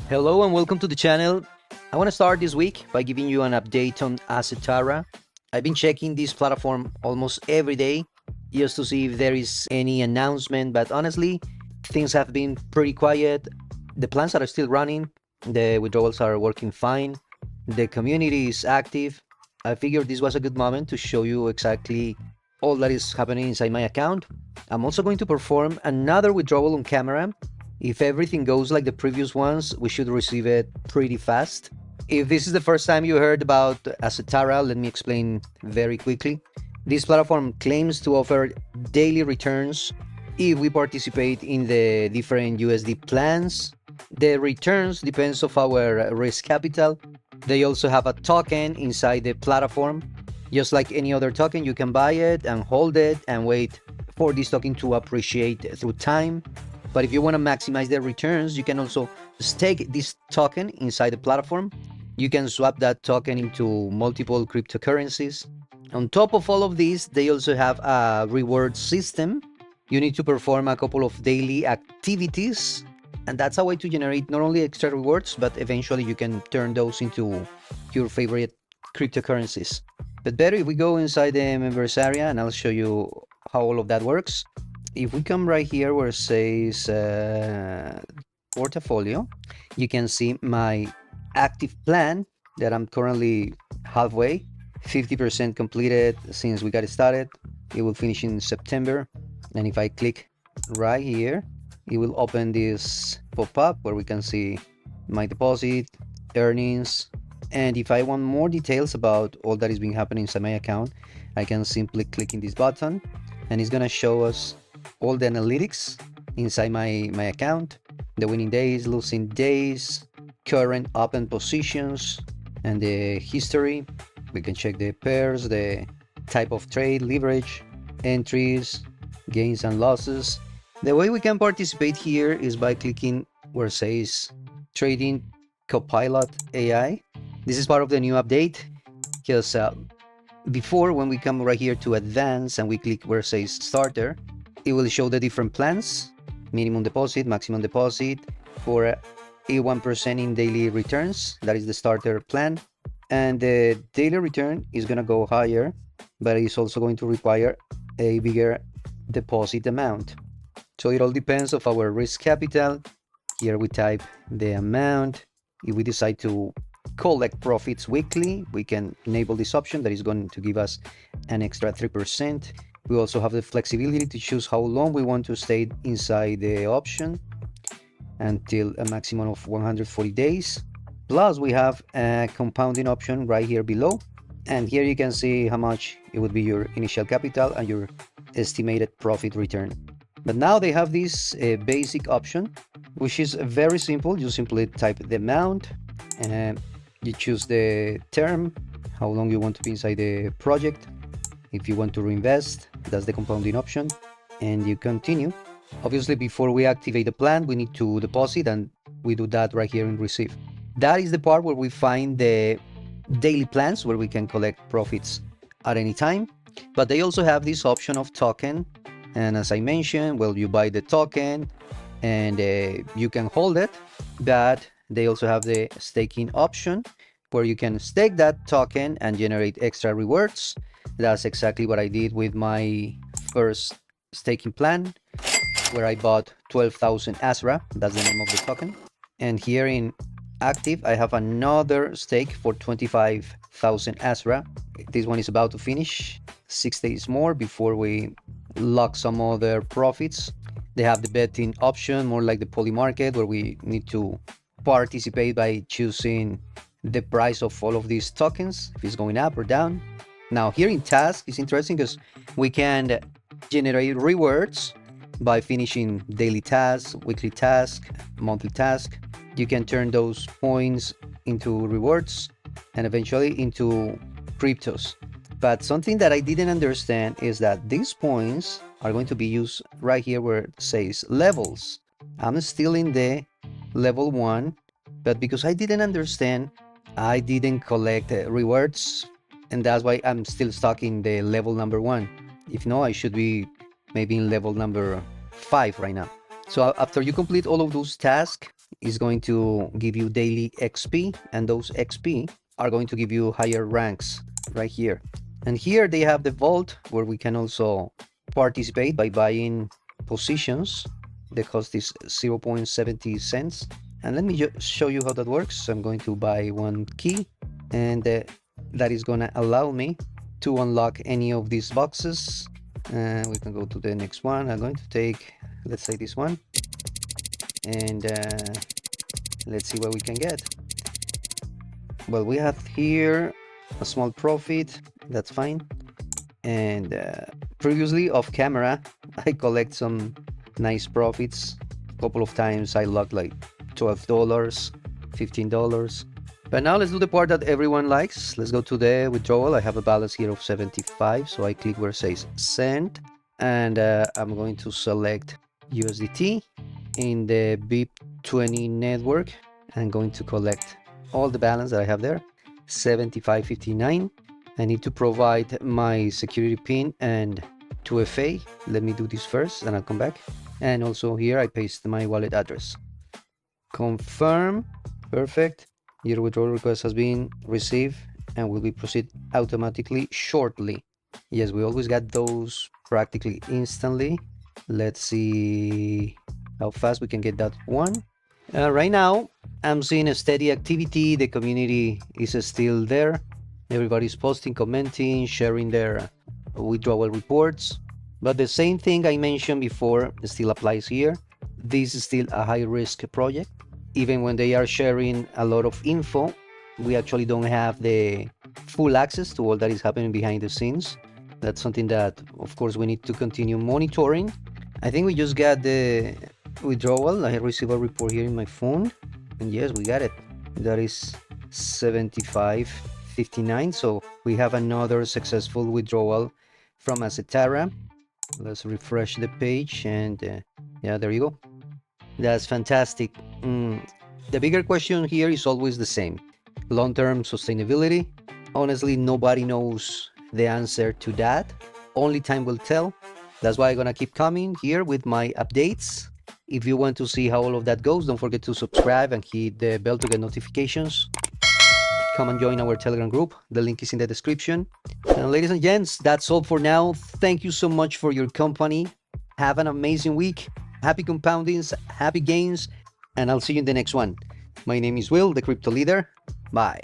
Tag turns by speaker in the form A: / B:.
A: Hello and welcome to the channel. I want to start this week by giving you an update on Assetara. I've been checking this platform almost every day just to see if there is any announcement, but honestly, things have been pretty quiet. The plans are still running, the withdrawals are working fine, the community is active. I figured this was a good moment to show you exactly all that is happening inside my account. I'm also going to perform another withdrawal on camera. If everything goes like the previous ones, we should receive it pretty fast. If this is the first time you heard about Assetara, let me explain very quickly. This platform claims to offer daily returns if we participate in the different USD plans. The returns depends of our risk capital. They also have a token inside the platform. Just like any other token, you can buy it and hold it and wait for this token to appreciate through time. But if you want to maximize the returns, you can also stake this token inside the platform. You can swap that token into multiple cryptocurrencies. On top of all of this, they also have a reward system. You need to perform a couple of daily activities, and that's a way to generate not only extra rewards, but eventually you can turn those into your favorite cryptocurrencies. But better if we go inside the members area and I'll show you how all of that works. If we come right here where it says portfolio, you can see my active plan that I'm currently halfway, 50% completed since we got started. It will finish in September. And if I click right here, it will open this pop-up where we can see my deposit, earnings. And if I want more details about all that is being happening inside my account, I can simply click in this button and it's gonna show us all the analytics inside my account, the winning days, losing days, current open positions, and the history. We can check the pairs, the type of trade, leverage, entries, gains and losses. The way we can participate here is by clicking where it says Trading Copilot AI. This is part of the new update, because before, when we come right here to advance and we click where it says starter, it will show the different plans, minimum deposit, maximum deposit, for a 1% in daily returns. That is the starter plan. And the daily return is going to go higher, but it's also going to require a bigger deposit amount. So it all depends of our risk capital. Here we type the amount. If we decide to collect profits weekly, we can enable this option that is going to give us an extra 3%. We also have the flexibility to choose how long we want to stay inside the option, until a maximum of 140 days. Plus we have a compounding option right here below, and here you can see how much it would be your initial capital and your estimated profit return. But now they have this basic option, which is very simple. You simply type the amount and you choose the term, how long you want to be inside the project. If you want to reinvest, that's the compounding option, and you continue. Obviously, before we activate the plan, we need to deposit, and we do that right here in receive. That is the part where we find the daily plans where we can collect profits at any time. But they also have this option of token, and as I mentioned, well, you buy the token and you can hold it, but they also have the staking option where you can stake that token and generate extra rewards. That's exactly what I did with my first staking plan, where I bought 12,000 Asra. That's the name of the token. And here in active, I have another stake for 25,000 Asra. This one is about to finish. 6 days more before we lock some other profits. They have the betting option, more like the poly market, where we need to participate by choosing the price of all of these tokens, if it's going up or down. Now here in task, it's interesting because we can generate rewards by finishing daily tasks, weekly task, monthly task. You can turn those points into rewards and eventually into cryptos. But something that I didn't understand is that these points are going to be used right here where it says levels. I'm still in the level 1, but because I didn't understand, I didn't collect rewards, and that's why I'm still stuck in the level number 1. If no, I should be maybe in level number 5 right now. So after you complete all of those tasks, is going to give you daily XP, and those XP are going to give you higher ranks right here. And here they have the vault where we can also participate by buying positions. The cost is 0.70 cents. And let me just show you how that works. I'm going to buy one key, and that is going to allow me to unlock any of these boxes. We can go to the next one. I'm going to take, let's say, this one, and let's see what we can get. Well, we have here a small profit. That's fine. And previously off camera, I collect some nice profits. A couple of times I logged like $12, $15. But now let's do the part that everyone likes. Let's go to the withdrawal. I have a balance here of 75, so I click where it says send, and I'm going to select USDT in the BIP20 network. I'm going to collect all the balance that I have there, 75.59. I need to provide my security pin and 2FA. Let me do this first and I'll come back. And also here I paste my wallet address. Confirm. Perfect. Your withdrawal request has been received and will be proceed automatically shortly. Yes, we always got those practically instantly. Let's see how fast we can get that one. Right now, I'm seeing a steady activity. The community is still there. Everybody's posting, commenting, sharing their withdrawal reports. But the same thing I mentioned before still applies here. This is still a high-risk project. Even when they are sharing a lot of info, we actually don't have the full access to all that is happening behind the scenes. That's something that, of course, we need to continue monitoring. I think we just got the withdrawal. I received a report here in my phone. And yes, we got it. That is 75.59. So we have another successful withdrawal from Assetara. Let's refresh the page, and yeah, there you go. That's fantastic. The bigger question here is always the same. Long-term sustainability. Honestly, nobody knows the answer to that. Only time will tell. That's why I'm gonna keep coming here with my updates. If you want to see how all of that goes, don't forget to subscribe and hit the bell to get notifications. Come and join our Telegram group. The link is in the description. And ladies and gents, that's all for now. Thank you so much for your company. Have an amazing week. Happy compoundings, happy gains, and I'll see you in the next one. My name is Will, the Crypto Leader. Bye.